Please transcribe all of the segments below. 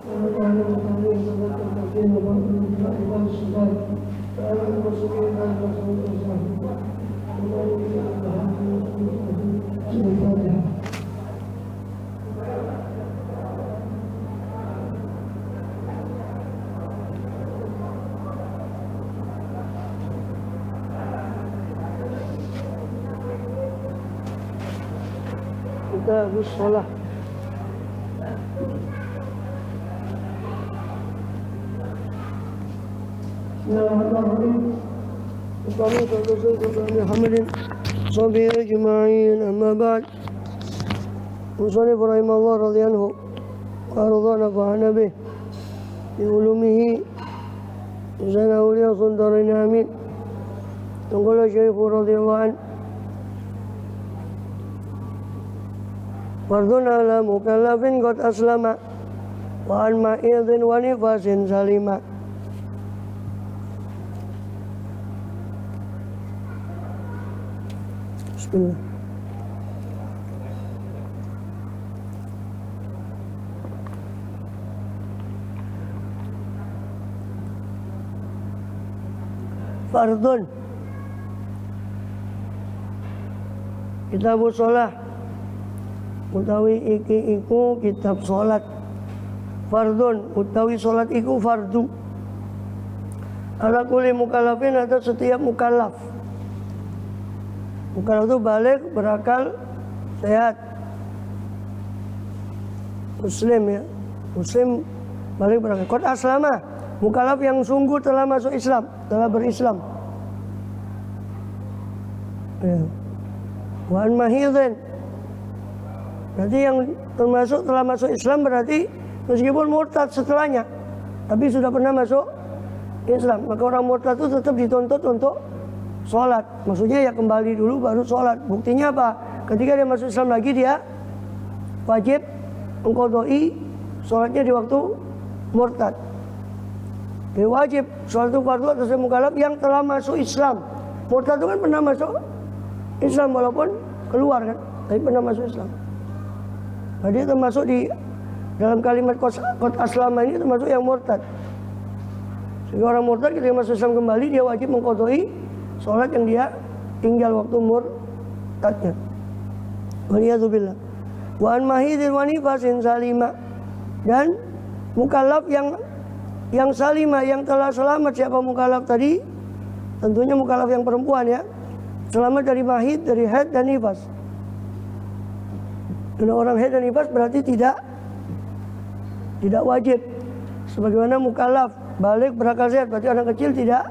Kita harus sholat. Bismillahirrahmanirrahim. Muhammadin sahbihi ajma'in, amma ba'd. Musannif rahimahullah radhiyallahu anhu wa radhana fa'ana bih bi ulumihi zana awliya sultanin amin. Qala Syekh radhiyallahu anhu fardun ala mukallafin qad aslama wa an ma'idhin wa nifasin salima. Bismillah. Fardun kitabus shalah utawi iki iku kitab salat. Fardun utawi salat iku fardu ala kulli mukallafin, atas setiap mukallaf. Mukallaf itu balik, berakal, sehat, muslim ya, muslim balik berakal. Qad aslama, mukallaf yang sungguh telah masuk Islam, telah berislam. Ya. Wa an mahidhin, berarti yang termasuk telah masuk Islam berarti meskipun murtad setelahnya, tapi sudah pernah masuk Islam. Maka orang murtad itu tetap dituntut untuk sholat. Maksudnya ya kembali dulu baru sholat. Buktinya apa? Ketika dia masuk Islam lagi, dia wajib mengqadai sholatnya di waktu murtad. Dia wajib sholat itu fardu atas mukallaf yang telah masuk Islam. Murtad itu kan pernah masuk Islam walaupun keluar kan, tapi pernah masuk Islam. Nah, dia termasuk di dalam kalimat qad aslama ini termasuk yang murtad. Sehingga orang murtad ketika masuk Islam kembali, dia wajib mengqadai sholat yang dia tinggal waktu murtadnya. Waliyadzubillah. Wa an mahidin wa nifasin salima, dan mukallaf yang salimah, yang telah selamat. Siapa mukallaf tadi? Tentunya mukallaf yang perempuan ya, selamat dari mahid, dari haid dan nifas. Karena orang haid dan nifas berarti tidak wajib. Sebagaimana mukallaf balik berakal sehat, berarti anak kecil tidak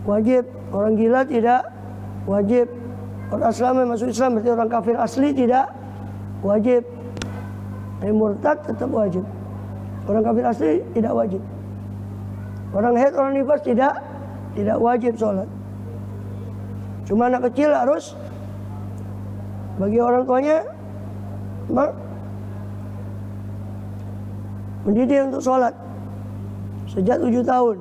wajib. Orang gila tidak wajib. Orang Islam yang masuk Islam berarti orang kafir asli tidak wajib. Tapi murtad tetap wajib. Orang kafir asli tidak wajib. Orang haid, orang nifas tidak wajib sholat. Cuma anak kecil harus bagi orang tuanya mendidik untuk sholat sejak 7 tahun.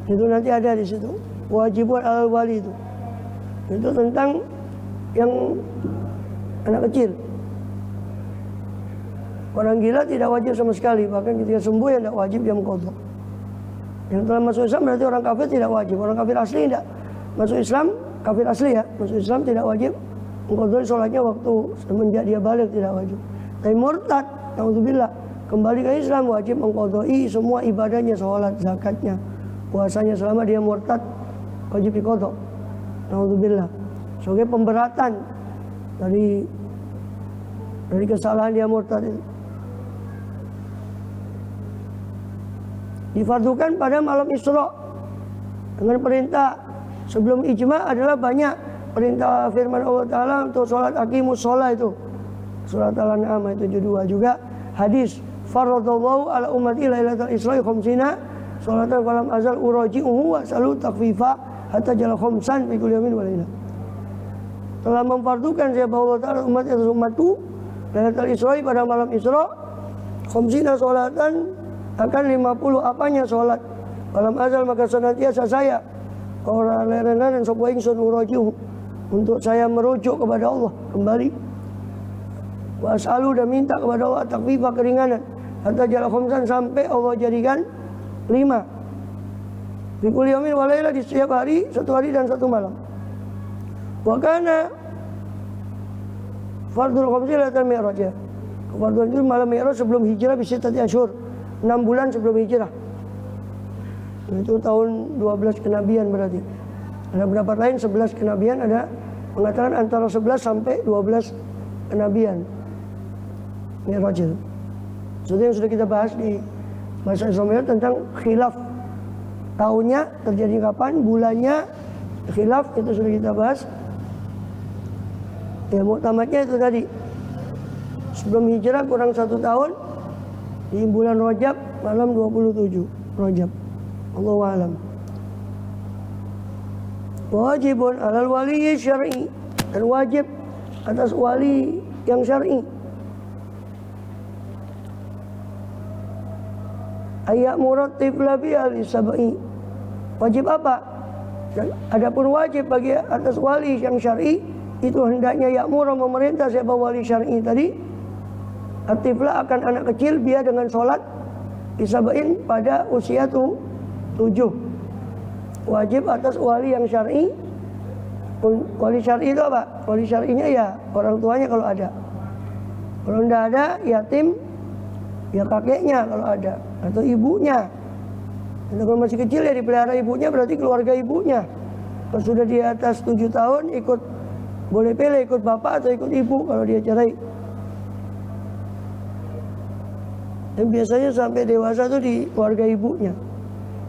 Itu nanti ada di situ. Wajibun alal wali itu tentang yang anak kecil. Orang gila tidak wajib sama sekali, bahkan ketika sembuh yang tidak wajib dia mengqadha. Yang telah masuk Islam berarti orang kafir tidak wajib. Orang kafir asli tidak masuk Islam, kafir asli ya, masuk Islam tidak wajib mengqadha sholatnya waktu semenjak dia balik, tidak wajib. Tapi murtad, naudzubillah, kembali ke Islam wajib mengqadha semua ibadahnya, sholat, zakatnya, puasanya. Selama dia murtad wajib diqadha. Naudzubillah. Sebagai pemberatan dari kesalahan dia murtad itu. Difardukan pada malam Isra dengan perintah. Sebelum ijma adalah banyak perintah firman Allah Ta'ala untuk sholat aqimus sholat itu. Surat Al-An'am ayat 72. Juga hadis faradallahu ala ummati lailatul Isra khamsina sholatan falam azal uraji'uhu wa salu takfifa hatta jala khamsan fi kulli yawmin wa lailah. Telah memfardukan siapa Allah Ta'ala umat atas umatku lailatul Isra pada malam Isra khamsina sholatan, akan 50 apanya sholat. Falam azal maka senantiasa saya orang leren-leren sapa ingsun uraji'uhu, untuk saya merujuk kepada Allah kembali. Was'alu dan minta kepada Allah takfifa keringanan hatta jala khamsan, sampai Allah jadikan 5. Fi kulli yaumin wa lailah, di setiap hari, satu hari dan satu malam. Wa kana fardul khamsi lailatul mi'raj. Farduan itu malam mi'raj sebelum hijrah bisa tadi asyur, 6 bulan sebelum hijrah. Itu tahun 12 kenabian berarti. Ada pendapat lain 11 kenabian, ada mengatakan antara 11 sampai 12 kenabian. Mi'raj itu. Itu yang sudah kita bahas di masa Islam tentang khilaf. Tahunnya terjadi kapan, bulannya khilaf, itu sudah kita bahas. Ya, muktamadnya itu tadi. Sebelum hijrah kurang 1 tahun, di bulan Rajab, malam 27 Rajab. Allahu a'lam. Wajibun alal wali syar'i, dan wajib atas wali yang syar'i. Ayat murad tifla bi al-sab'i. Wajib apa? Dan adapun wajib bagi atas wali yang syar'i, itu hendaknya ya'mur, memerintah siapa wali syar'i tadi, at-tifla akan anak kecil, biar dengan sholat disab'in pada usia 7. Wajib atas wali yang syar'i. Wali syar'i itu apa? Wali syar'inya ya orang tuanya kalau ada. Kalau tidak ada, yatim, ya kakeknya kalau ada, atau ibunya. Dan kalau masih kecil ya dipelihara ibunya, berarti keluarga ibunya. Kalau sudah di atas 7 tahun, ikut, boleh pilih ikut bapak atau ikut ibu kalau dia cerai. Dan biasanya sampai dewasa itu di keluarga ibunya.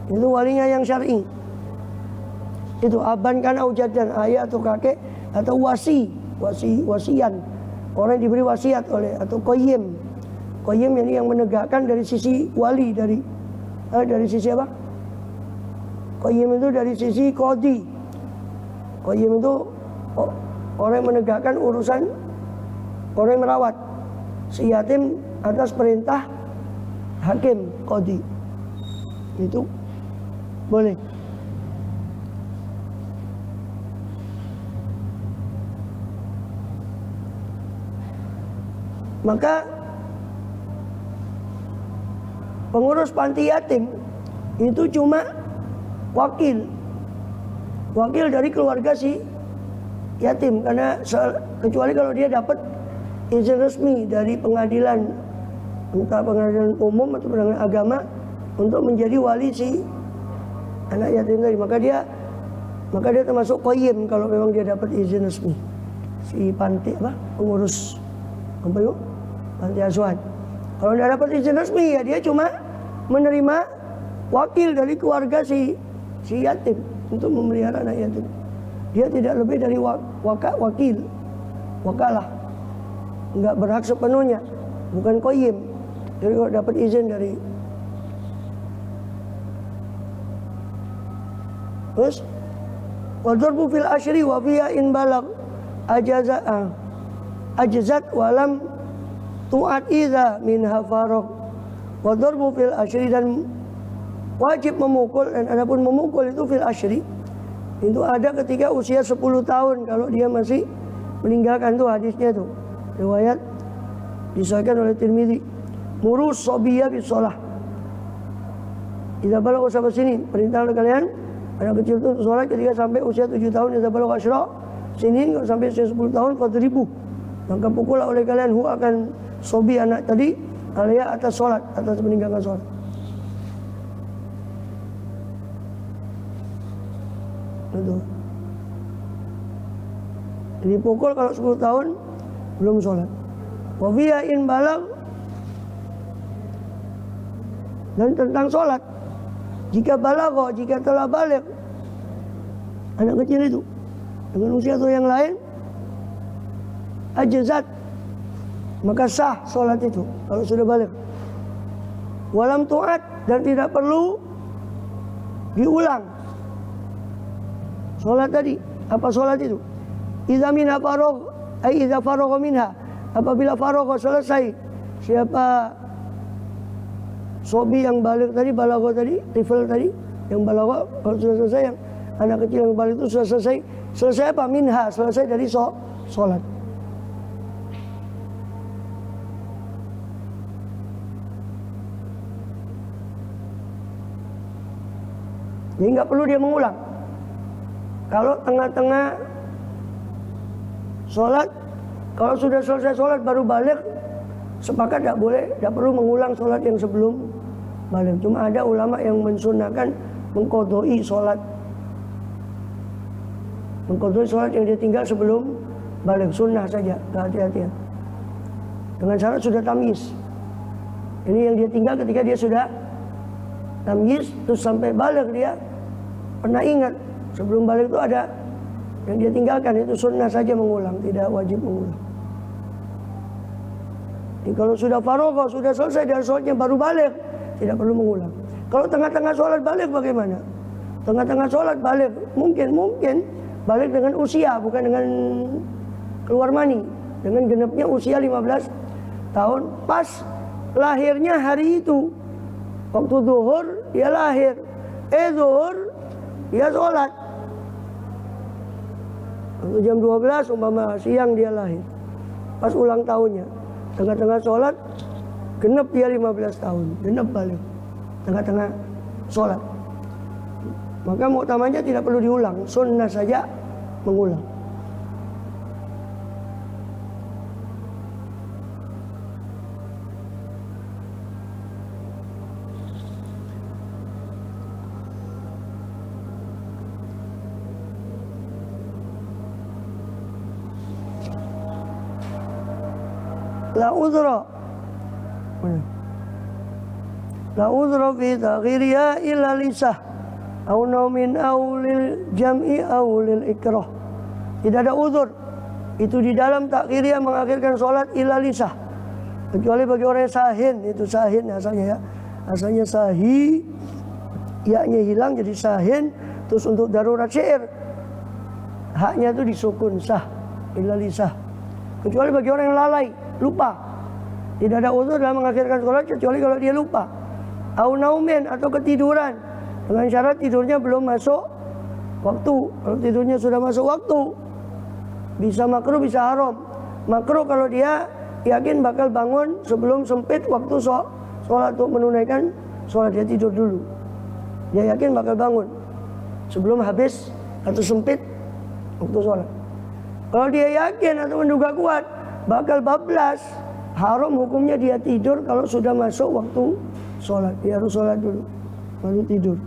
Itu walinya yang syar'i. Itu aban kan aujadan, ayah atau kakek, atau wasian. Orang yang diberi wasiat oleh, atau qayyim. Qayyim ini yang menegakkan dari sisi wali, dari sisi apa? Qayyim itu dari sisi qadi. Qayyim itu orang yang menegakkan urusan, orang yang merawat si yatim atas perintah hakim, qadi. Itu boleh. Maka pengurus panti yatim itu cuma wakil dari keluarga si yatim, karena kecuali kalau dia dapat izin resmi dari pengadilan, entah pengadilan umum atau pengadilan agama, untuk menjadi wali si anak yatim tadi, maka dia termasuk qayyim kalau memang dia dapat izin resmi. Si panti pengurus panti asuhan. Kalau tidak dapat izin resmi, ya dia cuma menerima wakil dari keluarga si yatim untuk memelihara anak yatim. Dia tidak lebih dari wakalah, nggak berhak sepenuhnya, bukan qayyim. Jadi kalau dapat izin dari, terus wadharbu fil asyri wa fiya in balag ajzat walam tu'at idza minha faragh. Wadharbu fil asyri, dan wajib memukul, dan adapun memukul itu fil asyri itu ada ketika usia 10 tahun, kalau dia masih meninggalkan, tuh hadisnya tuh riwayat disahkan oleh Tirmidzi. Murus sobiyah bis shalah idza balagha sab'a sinin, perintah oleh kalian anak kecil itu untuk sholat ketika sampai usia 7 tahun. Idza balagha 10 sinin, kalau sampai usia 10 tahun, fadribu, maka pukullah oleh kalian hu akan sobi anak tadi, alaiya atas sholat, atas meninggalkan sholat. Betul. Jadi pukul kalau 10 tahun belum sholat. Wa fiya in balag, dan tentang sholat, jika balagha, jika telah balik anak kecil itu dengan usia atau yang lain, ajzat, maka sah sholat itu kalau sudah balik. Walam tu'at, dan tidak perlu diulang sholat tadi. Apa sholat itu? Idza minha faragh, ai idza faragha minha, apabila faragha, selesai. Siapa sobi yang balik tadi, balagha tadi, tifl tadi, yang balagha kalau sudah selesai, yang anak kecil yang balik itu sudah selesai. Selesai apa? Minha, selesai dari sholat. Jadi nggak perlu dia mengulang. Kalau tengah-tengah sholat, kalau sudah selesai sholat baru balik, sepakat tidak boleh, tidak perlu mengulang sholat yang sebelum balik. Cuma ada ulama yang mensunahkan mengqodoi sholat, mengqodoi sholat yang dia tinggal sebelum balik, sunnah saja, kehati-hatian. Dengan syarat sudah tamyiz. Ini yang dia tinggal ketika dia sudah tamyiz, terus sampai balik dia pernah ingat. Sebelum balik itu ada yang dia tinggalkan, itu sunnah saja mengulang, tidak wajib mengulang. Jadi kalau sudah faragha, sudah selesai dari sholatnya baru balik, tidak perlu mengulang. Kalau tengah-tengah sholat balik bagaimana? Tengah-tengah sholat balik, mungkin balik dengan usia, bukan dengan keluar mani. Dengan genapnya usia 15 tahun, pas lahirnya hari itu. Waktu zuhur dia lahir, zuhur dia sholat. Waktu jam 12 umpama siang dia lahir, pas ulang tahunnya, tengah-tengah sholat genap dia 15 tahun, genap balik tengah-tengah sholat. Maka muktamanya tidak perlu diulang, sunnah saja mengulang. La udhra fi taghiriha illa lisah au naumin au lil jam'i au lil ikrah. Tidak ada uzur itu di dalam takhiriyah mengakhirkan sholat illa lisah, kecuali bagi orang yang sahin. Itu sahin asalnya ya, asalnya sahi, ya-nya hilang jadi sahin. Terus untuk darurat syair haknya itu disukun sah, illa lisah. Kecuali bagi orang yang lalai, lupa. Tidak ada uzur dalam mengakhirkan sholat kecuali kalau dia lupa. Au naumin, atau ketiduran, dengan syarat tidurnya belum masuk waktu. Kalau tidurnya sudah masuk waktu, bisa makruh bisa haram. Makruh kalau dia yakin bakal bangun sebelum sempit waktu sholat untuk menunaikan sholat, dia tidur dulu. Dia yakin bakal bangun sebelum habis atau sempit waktu sholat. Kalau dia yakin atau menduga kuat bakal bablas, haram hukumnya dia tidur kalau sudah masuk waktu sholat. Dia harus sholat dulu baru tidur.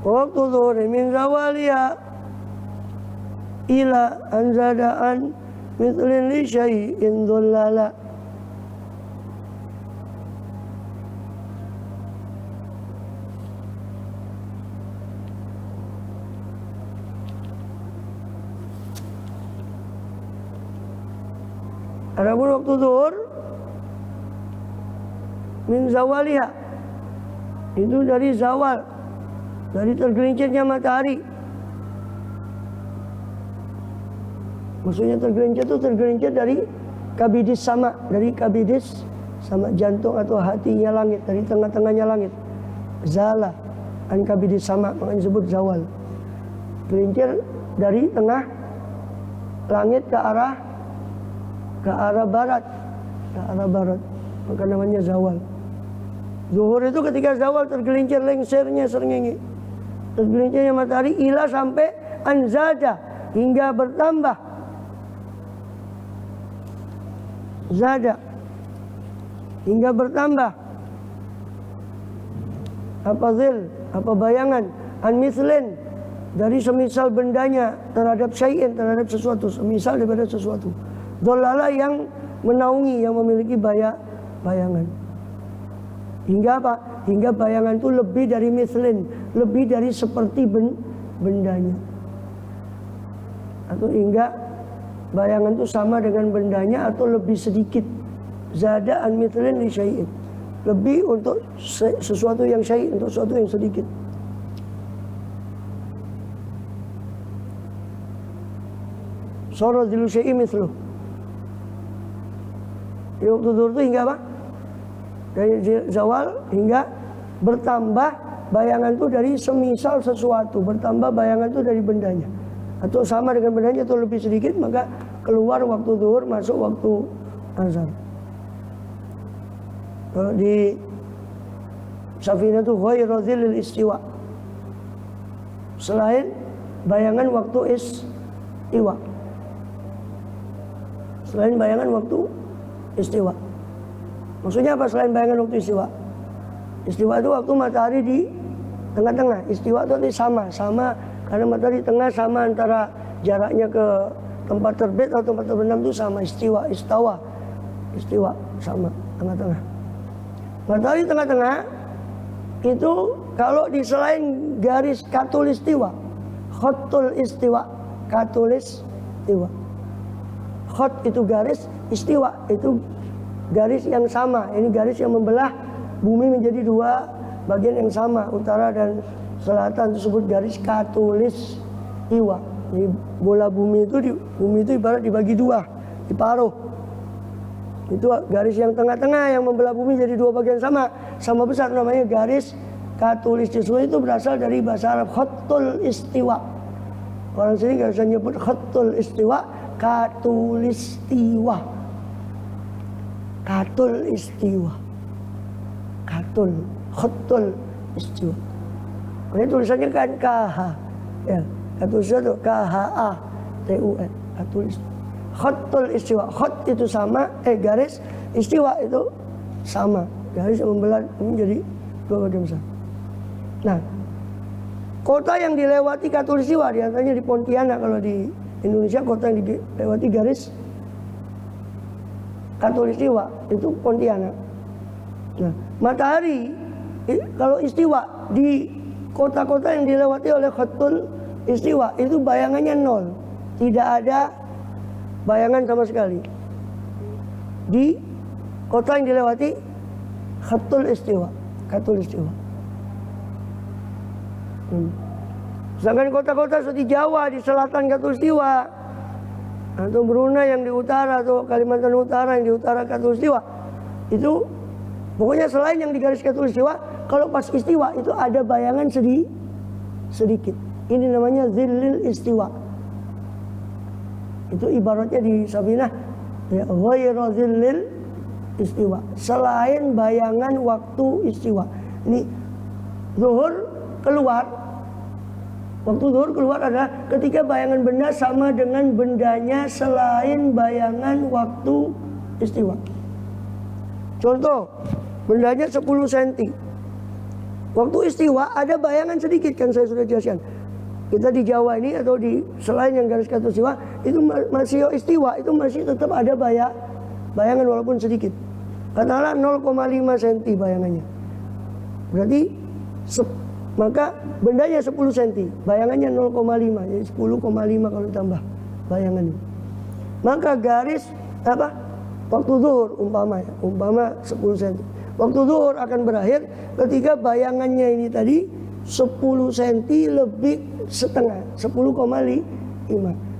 Waktu zuhur min zawaliya ila anzadaan mithlin li syai'in dhullala. Adapun waktu zuhur min zawaliha, itu dari zawal, dari tergelincirnya matahari. Maksudnya tergelincir itu tergelincir dari kabidis sama, dari kabidis sama jantung atau hatinya langit, dari tengah-tengahnya langit. Zala an kabidis sama, makanya disebut zawal. Gelincir dari tengah langit ke arah barat, maka namanya zawal. Zuhur itu ketika zawal tergelincir lengsernya serngengi, tergelincirnya matahari ila sampai anzada, hingga bertambah. Zada, hingga bertambah. Apa zil, apa bayangan, an mislin, dari semisal bendanya terhadap syai'in, terhadap sesuatu, semisal daripada sesuatu. Dolala yang menaungi, yang memiliki bayangan. Hingga apa? Hingga bayangan itu lebih dari mislin, lebih dari seperti bendanya. Atau hingga bayangan itu sama dengan bendanya atau lebih sedikit. Zada an mislin li syai'in. Lebih untuk sesuatu yang syai', untuk sesuatu yang sedikit. Sara zilu syai'in misluh. Di waktu zuhur itu hingga apa? Dari zawal hingga bertambah bayangan itu dari semisal sesuatu, bertambah bayangan itu dari bendanya, atau sama dengan bendanya atau lebih sedikit, maka keluar waktu zuhur, masuk waktu azhar. Kalau di Safinah itu ghairu dzillil istiwa, selain bayangan waktu istiwa. Selain bayangan waktu istiwa. Maksudnya apa selain bayangan waktu istiwa? Istiwa itu waktu matahari di tengah-tengah. Istiwa itu sama karena matahari di tengah, sama antara jaraknya ke tempat terbit atau tempat terbenam itu sama. Istiwa sama tengah-tengah. Matahari tengah-tengah itu kalau di selain garis khatulistiwa, khatul istiwa, khatulistiwa. Khat itu garis, istiwa itu garis yang sama. Ini garis yang membelah bumi menjadi dua bagian yang sama, utara dan selatan, disebut garis khatulistiwa. Jadi bola bumi itu ibarat dibagi dua, diparuh. Itu garis yang tengah-tengah yang membelah bumi jadi dua bagian sama besar, namanya garis khatulistiwa. Itu berasal dari bahasa Arab khatul istiwa. Orang sini nggak bisa nyebut khatul istiwa, khatulistiwa. Khatul istiwa. Khatul istiwa. Ini tulisannya kan KH. Ya, khatul istiwa itu KHATUL. Khatul istiwa. Khat itu sama, garis, istiwa itu sama. Garis yang membelah menjadi dua bagian besar. Nah, kota yang dilewati khatulistiwa diantaranya di Pontianak. Kalau di Indonesia kota yang dilewati garis khatulistiwa itu Pontianak. Nah, matahari kalau istiwa di kota-kota yang dilewati oleh khatul istiwa itu bayangannya nol, tidak ada bayangan sama sekali. Di kota yang dilewati khatul istiwa. Sedangkan kota-kota seperti Jawa di selatan khatulistiwa, atau Brunei yang di utara, atau Kalimantan Utara yang di utara khatulistiwa, itu pokoknya selain yang di garis khatulistiwa, kalau pas istiwa itu ada bayangan sedikit. Ini namanya zillil istiwa. Itu ibaratnya di Safinah, ya, ghairu zillil istiwa, selain bayangan waktu istiwa. Ini zuhur keluar. Waktu zuhur keluar adalah ketika bayangan benda sama dengan bendanya selain bayangan waktu istiwa. Contoh, bendanya 10 cm. Waktu istiwa ada bayangan sedikit, kan saya sudah jelaskan. Kita di Jawa ini atau di selain yang garis khatulistiwa itu masih istiwa, itu masih tetap ada bayangan walaupun sedikit. Katakanlah 0,5 cm bayangannya. Berarti maka bendanya 10 cm, bayangannya 0,5, jadi 10,5 kalau ditambah bayangannya. Maka garis waktu zuhur umpama 10 cm. Waktu zuhur akan berakhir ketika bayangannya ini tadi 10 cm lebih setengah, 10,5.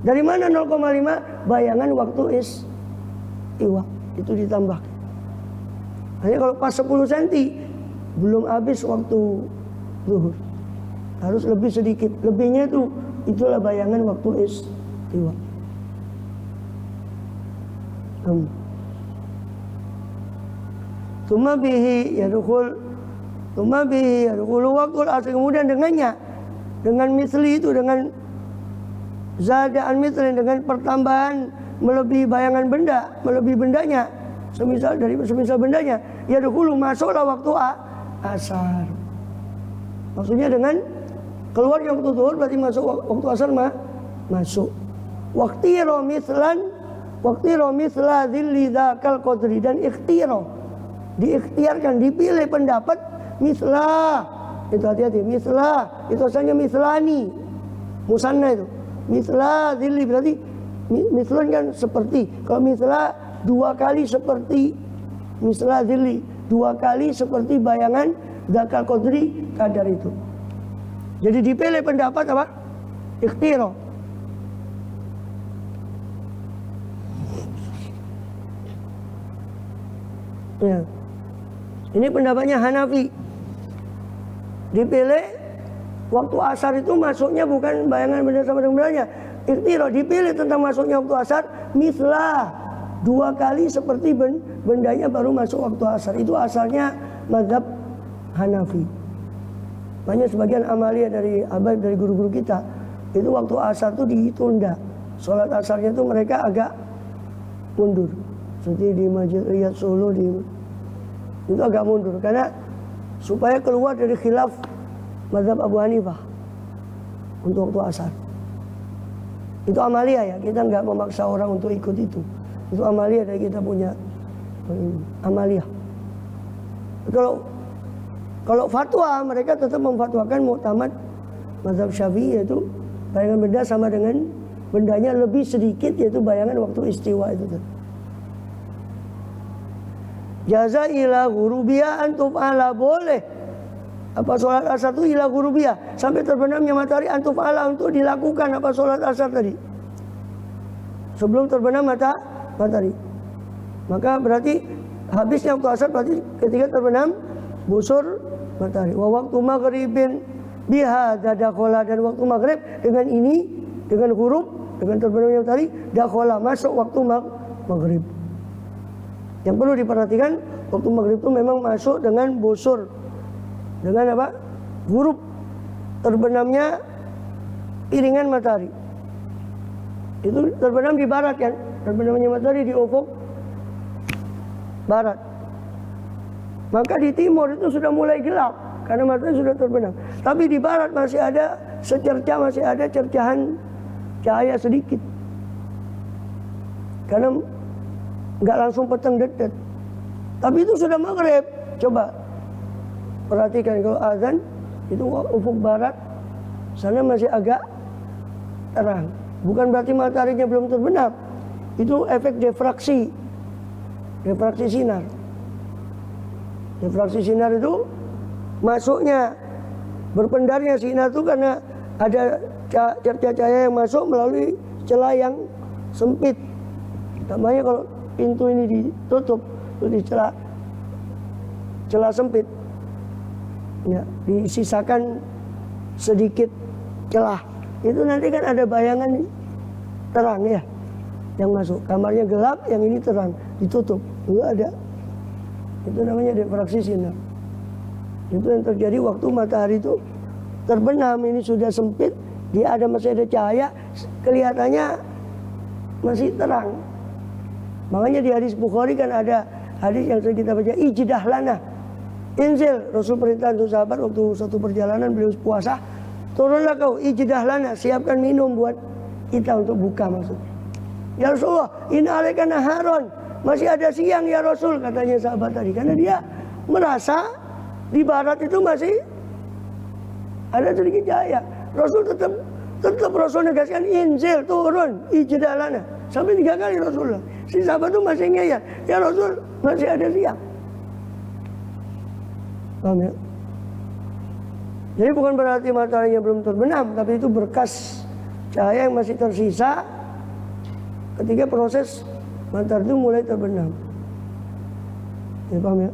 Dari mana 0,5? Bayangan waktu istiwa itu ditambah. Hanya kalau pas 10 cm belum habis waktu zuhur, harus lebih sedikit. Lebihnya itulah bayangan waktu istiwa. Tsumma bihi yadkhulu waqtul asr. Kemudian dengannya, dengan misli itu, dengan zadaan misli, dengan pertambahan melebihi bayangan benda, melebihi bendanya, semisal bendanya, yadkhulu masuklah waktu asar. Maksudnya dengan keluarnya waktu zuhur berarti masuk waktu asar masuk. Waqtiro misla dzilli dzakal qadri, dan diikhtiarkan, dipilih pendapat misla. Itu hati-hati, misla itu asalnya mislani, musanna itu. Misla dzilli berarti mislan kan seperti. Kalau misla dua kali seperti, misla dzilli dua kali seperti bayangan dzakal qadri, kadar itu. Jadi dipilih pendapat apa? Ikhtiro. Ya. Ini pendapatnya Hanafi. Dipilih waktu asar itu masuknya bukan bayangan benda sama dengan bendanya. Ikhtiro, dipilih tentang masuknya waktu asar mislah 2 kali seperti bendanya baru masuk waktu asar. Itu asalnya mazhab Hanafi. Banyak sebagian amalia dari Abai, dari guru-guru kita, itu waktu asar itu ditunda. Sholat asarnya itu mereka agak mundur. Seperti di Masjid Riyadh Solo itu agak mundur karena supaya keluar dari khilaf mazhab Abu Hanifah untuk waktu asar. Itu amalia ya, kita nggak memaksa orang untuk ikut itu. Itu amalia dari kita punya amalia. Kalau fatwa mereka tetap memfatwakan muktamad mazhab Syafi'i, yaitu bayangan benda sama dengan bendanya lebih sedikit, yaitu bayangan waktu istiwa itu. Jaza ila ghurubiyah antuf'ala, boleh apa sholat asar itu ila ghurubiyah sampai terbenamnya matahari, antuf'ala untuk dilakukan apa sholat asar tadi sebelum terbenam matahari. Maka berarti habisnya waktu asar berarti ketika terbenam busur matahari. Wa waktu maghribin biha dakhala, dan waktu maghrib dengan ini, dengan huruf, dengan terbenamnya matahari, dakhala, masuk waktu maghrib. Yang perlu diperhatikan, waktu maghrib itu memang masuk dengan busur, dengan apa? Huruf terbenamnya piringan matahari. Itu terbenam di barat kan? Terbenamnya matahari di ufuk barat. Maka di timur itu sudah mulai gelap karena matahari sudah terbenam. Tapi di barat masih ada secercah, masih ada cercahan cahaya sedikit. Karena nggak langsung petang dedet. Tapi itu sudah maghrib. Coba perhatikan kalau azan itu ufuk barat sana masih agak terang. Bukan berarti mataharinya belum terbenam. Itu efek diffraksi. Diffraksi sinar. Diffraksi sinar itu masuknya, berpendarnya sinar itu karena ada cerca cahaya yang masuk melalui celah yang sempit. Namanya kalau pintu ini ditutup, itu di celah sempit, ya, disisakan sedikit celah. Itu nanti kan ada bayangan terang ya, yang masuk. Kamarnya gelap, yang ini terang, ditutup, itu ada. Itu namanya diffraksi sinar. Itu yang terjadi waktu matahari itu terbenam, ini sudah sempit, dia masih ada cahaya, kelihatannya masih terang. Makanya di hadis Bukhari kan ada hadis yang sering kita baca, ijdah lana, inzil, Rasul perintah untuk sahabat waktu satu perjalanan beliau puasa, turunlah kau, ijdah lana, siapkan minum buat kita untuk buka maksudnya. Ya Rasulullah, in alaika naharon, masih ada siang ya Rasul, katanya sahabat tadi. Karena dia merasa di barat itu masih ada sedikit cahaya. Rasul tetap Rasul negaskan, inzil, turun, ijdah lana. Sampai 3 kali Rasulullah. Si sahabat itu masih ngeyel, ya Rasul masih ada siang. Paham ya? Jadi bukan berarti mataharinya belum terbenam, tapi itu berkas cahaya yang masih tersisa ketika proses matahari itu mulai terbenam. Ya, paham ya?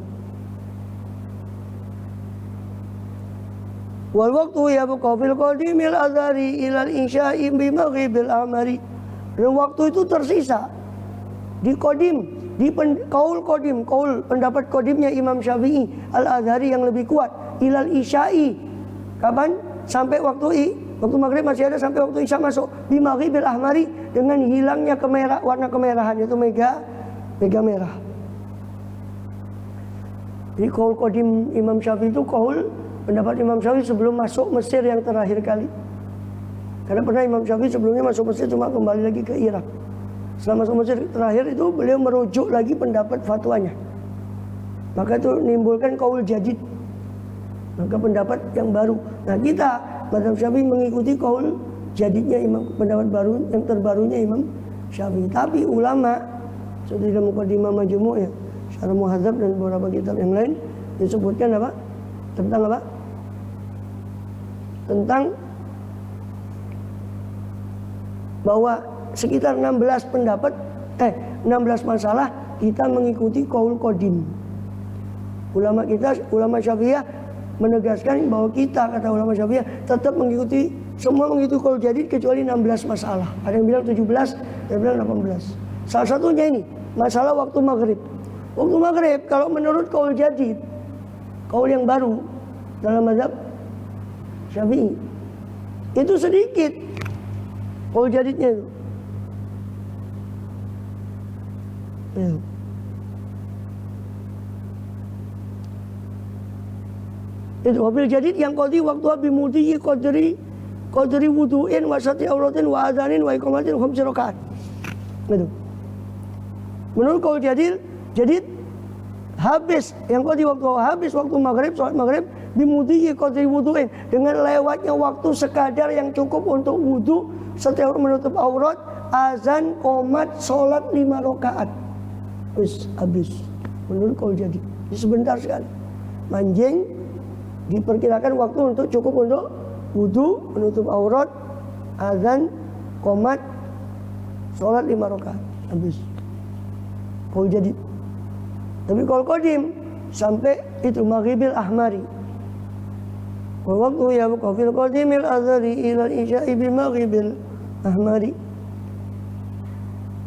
Wal waktu yabqa fil qadimil azhari ilal insya'i bi maghribil amari. Dan waktu itu tersisa di qadim, di kaul qadim, kaul pendapat qadimnya Imam Syafi'i Al-Azhari yang lebih kuat, ilal isya'i. Kapan? Sampai waktu maghrib masih ada, sampai waktu isya masuk. Bi maghribil ahmari, dengan hilangnya warna kemerahan, itu mega merah. Di kaul qadim Imam Syafi'i itu kaul pendapat Imam Syafi'i sebelum masuk Mesir yang terakhir kali. Karena pernah Imam Syafi'i sebelumnya masuk Mesir cuma kembali lagi ke Irak. Setelah masuk Mesir terakhir itu beliau merujuk lagi pendapat fatwanya. Maka itu menimbulkan kaul jadid. Maka pendapat yang baru. Nah kita mazhab Syafi'i mengikuti kaul jadidnya pendapat baru yang terbarunya Imam Syafi'i. Tapi ulama seperti dalam Muqaddimah Majmu' ya, Syarah Muhadzab dan beberapa kitab yang lain disebutkan apa? Tentang apa? Tentang bahwa sekitar 16 pendapat 16 masalah kita mengikuti qaul qadim. Ulama Syafi'iyah menegaskan bahwa kita, kata ulama Syafi'iyah, tetap mengikuti qaul jadid kecuali 16 masalah. Ada yang bilang 17, ada yang bilang 18. Salah satunya ini masalah waktu maghrib. Waktu maghrib kalau menurut kaul jadid, kaul yang baru dalam mazhab Syafi'i, itu sedikit kaul jadidnya itu. Ya. Itu wabil jadid yang qadi waktu bimudhi qadri wudu'in wa sati auratin wa adzanin wa iqamatin khamsi rakaat. Gitu. Menurut kaul jadid habis yang qadi habis waktu maghrib, salat maghrib bimudhi qadri wudu'in, dengan lewatnya waktu sekadar yang cukup untuk wudu, setiap menutup aurat, azan, qomat, salat 5 rakaat. Habis. Menurut kaul jadid. Sebentar sekali. Manjing diperkirakan waktu untuk cukup untuk wudu, menutup aurat, azan, qomat, sholat 5 rakaat, habis. Kaul jadid. Tapi kaul qadim sampai itu maghribil ahmari. Wa waktu ya fil qadimil azhari ila isya'i bi maghribil ahmari.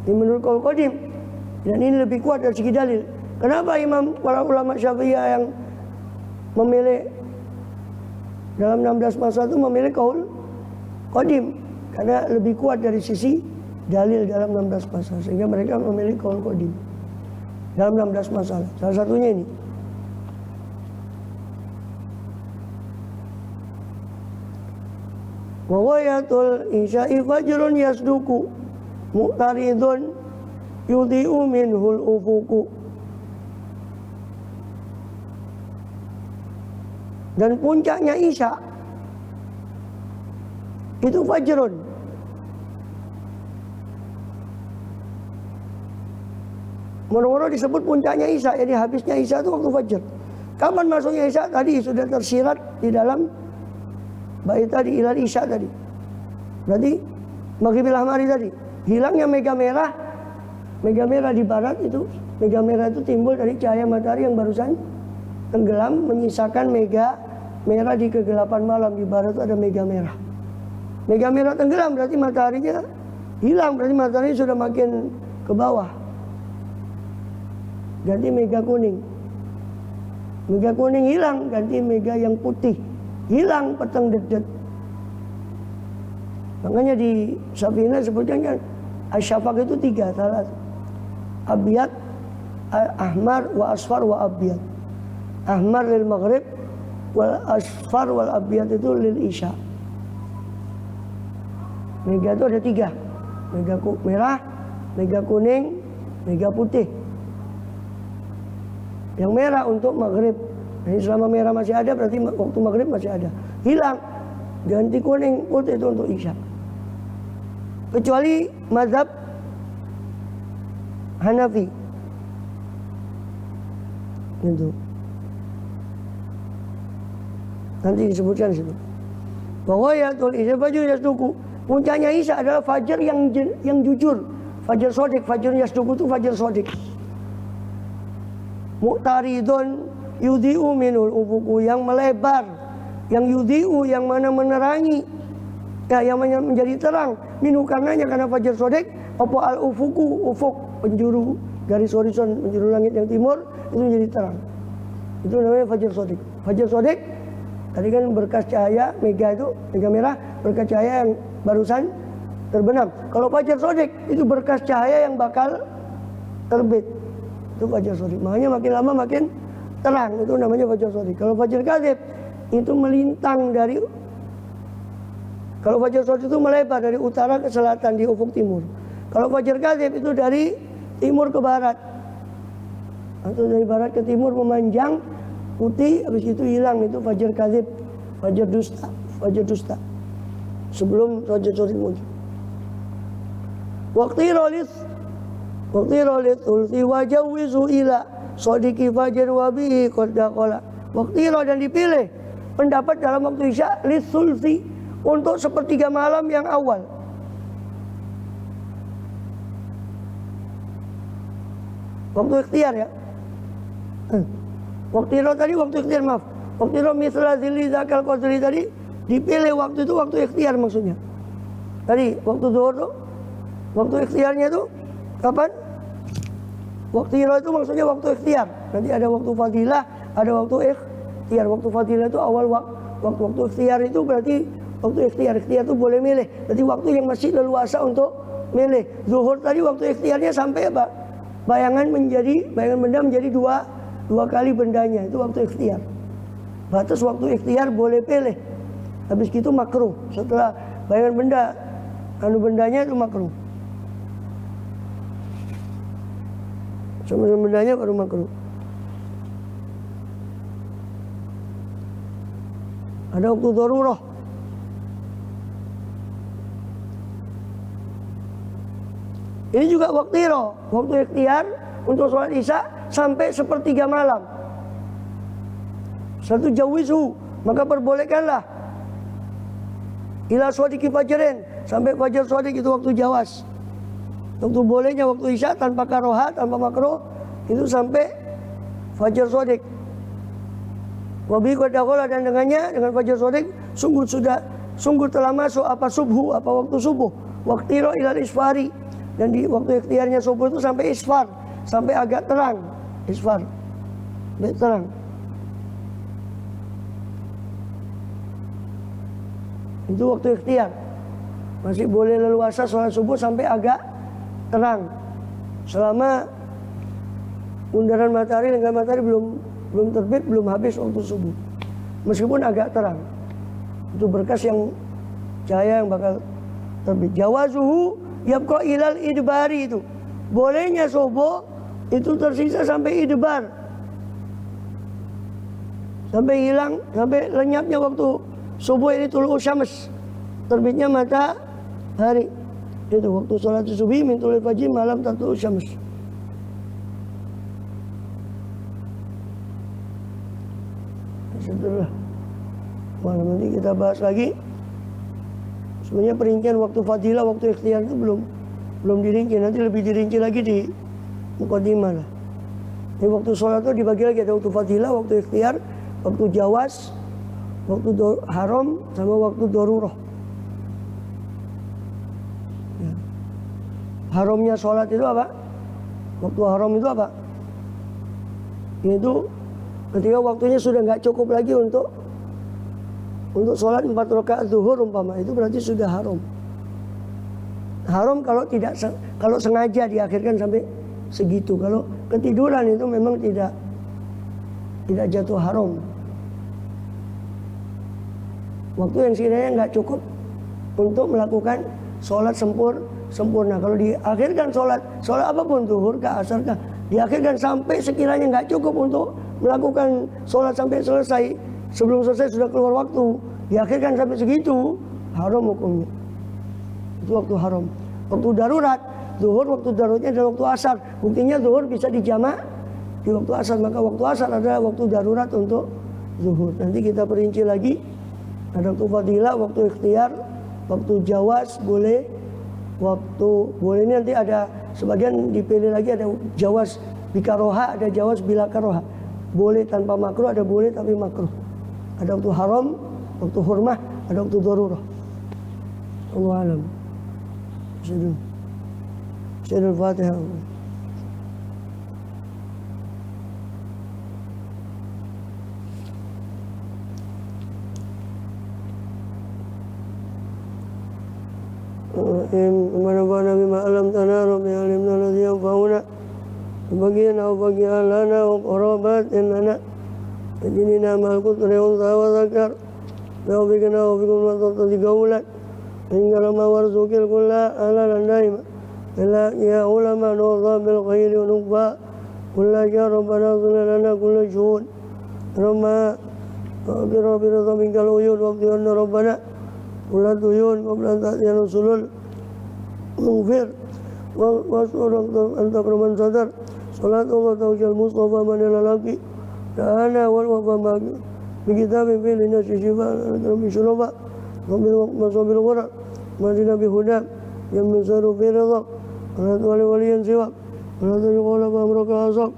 Ini menurut kaul qadim, dan ini lebih kuat dari segi dalil. Kenapa para ulama Syafi'iyah yang memilih dalam 16 masalah itu memilih kaul qadim? Karena lebih kuat dari sisi dalil dalam 16 masalah, sehingga mereka memilih kaul qadim dalam 16 masalah. Salah satunya ini. Wa ghayatul isya'i fajrun yasduku mu'taridun yudhi'u minhul ufuku. Dan puncaknya isya itu fajrun. Mula-mula disebut puncaknya isya, jadi habisnya isya itu waktu fajr. Kapan masuknya isya? Tadi sudah tersirat di dalam bait tadi, ilal isya tadi. Berarti maghribil ahmari tadi. Hilangnya mega merah di barat itu. Mega merah itu timbul dari cahaya matahari yang barusan tenggelam, menyisakan mega merah di kegelapan malam. Di barat itu ada mega merah. Mega merah tenggelam berarti mataharinya hilang, berarti matahari sudah makin ke bawah. Ganti mega kuning. Mega kuning hilang, ganti mega yang putih. Hilang petang dedet. Makanya di Syafi'iyah sebutnya kan asyafaq itu 3, salah. Abyad, ahmar, wa asfar, wa abyad. Ahmar lil maghrib, wal asfar wal abyad itu lil isya. Mega itu ada 3. Mega merah, mega kuning, mega putih. Yang merah untuk maghrib. Jadi selama merah masih ada berarti waktu maghrib masih ada. Hilang, ganti kuning, putih itu untuk isya. Kecuali mazhab Hanafi. Gitu. Nanti disebutkan di situ. Bahwa ya tul isya fajr yasduku. Puncaknya isya adalah fajar yang jujur. Fajar sodik, fajar yasduku itu fajar sodik. Mu'taridun yudhi'u minul ufuku, yang melebar, yang yudhi'u, yang mana menerangi, ya, yang menjadi terang. Minu karenanya, karena fajar sodik, apa al ufuku, ufuk, penjuru garis horizon, penjuru langit yang timur, itu menjadi terang. Itu namanya fajar sodik. Fajar sodik tadi kan berkas cahaya, mega itu, mega merah, berkas cahaya yang barusan terbenam. Kalau fajar sodik itu berkas cahaya yang bakal terbit. Itu fajar sodik. Makanya makin lama makin terang, itu namanya fajar sodik. Kalau fajar kadzib itu melintang dari, kalau fajar sodik itu melebar dari utara ke selatan di ufuk timur. Kalau fajar kadzib itu dari timur ke barat, atau dari barat ke timur memanjang putih, habis itu hilang. Itu fajar kadzib, fajar dusta. Sebelum fajar sodik muncul. Waktu rolis ulti wajawizu ila sodiki fajar wabihi qadaqala. Waktu dan dipilih pendapat dalam waktu isya lisulfi, untuk sepertiga malam yang awal. Waktu ikhtiar ya. Waktu tadi waktu ikhtiar, maaf. Waktu misla zili zakal qadri tadi dipilih waktu itu waktu ikhtiar maksudnya. Tadi waktu zuhur tuh waktu ikhtiarnya tuh kapan? Waktiro itu maksudnya waktu ikhtiar. Nanti ada waktu fadilah, ada waktu ikhtiar. Waktu fadilah itu awal waktu ikhtiar itu berarti waktu ikhtiar. Ikhtiar itu boleh milih. Berarti waktu yang masih leluasa untuk milih. Zuhur tadi waktu ikhtiarnya sampai apa? Bayangan benda menjadi dua kali bendanya. Itu waktu ikhtiar. Batas waktu ikhtiar boleh pilih. Habis itu makruh. Setelah bayangan bendanya itu makruh. Sama bendanya baru makruh. Ada waktu darurah. Ini juga waktu ikhtiar untuk sholat isya sampai sepertiga malam. Satu jawizu, maka perbolehkanlah ila swadiki fajrin, sampai fajar swadik itu waktu jawas. Waktu bolehnya waktu isya tanpa karoha, tanpa makruh itu sampai fajar swadik. Wabi qadakola, dan dengan fajar swadik sungguh telah masuk apa waktu subuh. Waktiro ilal isfari, dan di waktu ikhtiarnya subuh itu sampai isfar, sampai agak terang. Isfar, sampai terang. Itu waktu ikhtiar. Masih boleh leluasa sholat subuh sampai agak terang. Selama bundaran matahari, lingkaran matahari belum terbit, belum habis waktu subuh. Meskipun agak terang. Itu berkas yang cahaya yang bakal terbit. Jawazuhu yabqa ilal idbari itu. Bolehnya subuh itu tersisa sampai idbar. Sampai hilang, sampai lenyapnya waktu subuh ini tulu syams, terbitnya matahari. Itu waktu sholat subuh min tulul fajr malam tulu syams. Setelah malam nanti kita bahas lagi. Sebenarnya perincian waktu fadilah, waktu ikhtiar itu belum dirinci. Nanti lebih dirinci lagi di mukadimah lah. Ini waktu sholat itu dibagi lagi, ada waktu fadilah, waktu ikhtiar, waktu jawas, waktu haram, sama waktu darurah. Ya. Haramnya sholat itu apa? Waktu haram itu apa? Itu ketika waktunya sudah nggak cukup lagi untuk sholat 4 rakaat zuhur umpama, itu berarti sudah haram. Haram kalau sengaja diakhirkan sampai segitu. Kalau ketiduran itu memang tidak jatuh haram. Waktu yang sekiranya nggak cukup untuk melakukan sholat sempurna. Kalau diakhirkan sholat apapun, zuhur kah, asar kah, diakhirkan sampai sekiranya nggak cukup untuk melakukan sholat sampai selesai, sebelum selesai sudah keluar waktu, diakhirkan sampai segitu, haram hukumnya. Itu waktu haram. Waktu darurat, zuhur waktu daruratnya adalah waktu asar. Buktinya zuhur bisa dijamak di waktu asar, maka waktu asar adalah waktu darurat untuk zuhur. Nanti kita perinci lagi. Ada waktu fadilah, waktu ikhtiar, waktu jawas boleh, waktu boleh ini nanti ada sebagian dipilih lagi, ada jawas bikaroha, ada jawas bila karoha. Boleh tanpa makruh, ada boleh tapi makruh. Ada waktu haram, waktu hurmah, ada waktu darurah. Allahu a'lam. Syedul Fatihah. ونفعنا بما علمتنا رب علمنا الذي ينفعنا وبقينا وبقيا لنا وقرابات إننا اجننا مع الكتر أنثى وذكر وفقنا وفقكم من ترتضي قولا إن لما وارزق الكل أهلا دائما إلا يا علماء نوضى بالخير ونكفى كل شيء ربنا اغفر لنا كل شهود ربنا فاغفر برضا منك العيون واغفر لنا ربنا كل الديون قبل أن تأتينا السلول مغفر واسأل أن تكرم من صدر صلاة الله توجه المصطفى من الألاقي تعالى والوفى بكتاب فيه للناس شفاء نكرم بشرفاء ومصاب الغرى مدينة بهدى يمن سر في رضا ولا تولي وليا سواك ولا تجعل بأمرك عصاك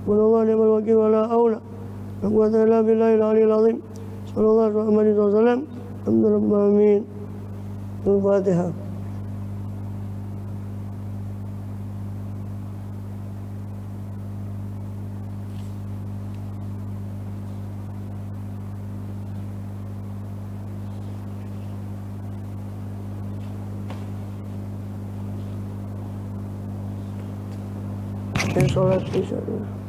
ولا الله نعم الوكيل ولا أولى لا قوة إلا بالله العلي العظيم صلى الله عليه وسلم الحمد لله آمين. الفاتحة. yang sholat di sana.